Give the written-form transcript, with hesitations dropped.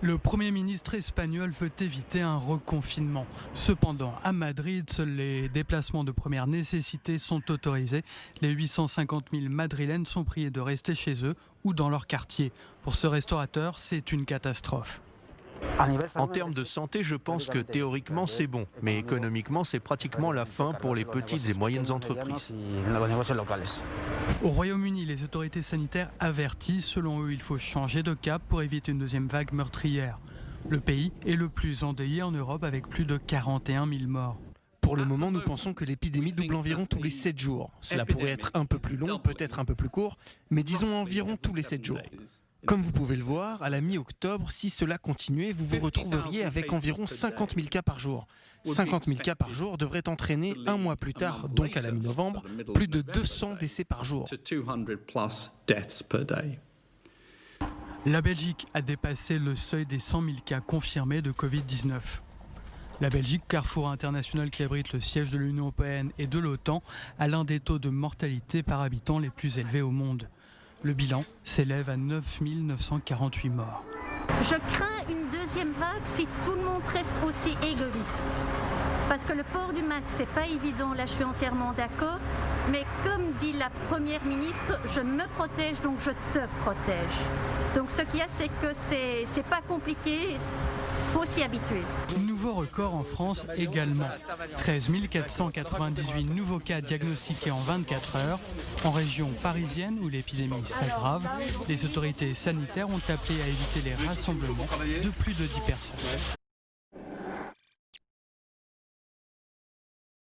Le Premier ministre espagnol veut éviter un reconfinement. Cependant, à Madrid, seuls les déplacements de première nécessité sont autorisés. Les 850 000 Madrilènes sont priés de rester chez eux ou dans leur quartier. Pour ce restaurateur, c'est une catastrophe. En termes de santé, je pense que théoriquement c'est bon, mais économiquement c'est pratiquement la fin pour les petites et moyennes entreprises. Au Royaume-Uni, les autorités sanitaires avertissent. Selon eux, il faut changer de cap pour éviter une deuxième vague meurtrière. Le pays est le plus endeuillé en Europe avec plus de 41 000 morts. Pour le moment, nous pensons que l'épidémie double environ tous les 7 jours. Cela pourrait être un peu plus long, peut-être un peu plus court, mais disons environ tous les 7 jours. Comme vous pouvez le voir, à la mi-octobre, si cela continuait, vous vous retrouveriez avec environ 50 000 cas par jour. 50 000 cas par jour devraient entraîner un mois plus tard, donc à la mi-novembre, plus de 200 décès par jour. La Belgique a dépassé le seuil des 100 000 cas confirmés de Covid-19. La Belgique, carrefour international qui abrite le siège de l'Union européenne et de l'OTAN, a l'un des taux de mortalité par habitant les plus élevés au monde. Le bilan s'élève à 9 948 morts. Je crains une deuxième vague si tout le monde reste aussi égoïste. Parce que le port du masque, c'est pas évident, là je suis entièrement d'accord. Mais comme dit la Première ministre, je me protège, donc je te protège. Donc ce qu'il y a, c'est que c'est pas compliqué, faut s'y habituer. Nouveau record en France également. 13 498 nouveaux cas diagnostiqués en 24 heures. En région parisienne où l'épidémie s'aggrave, les autorités sanitaires ont appelé à éviter les rassemblements de plus de 10 personnes.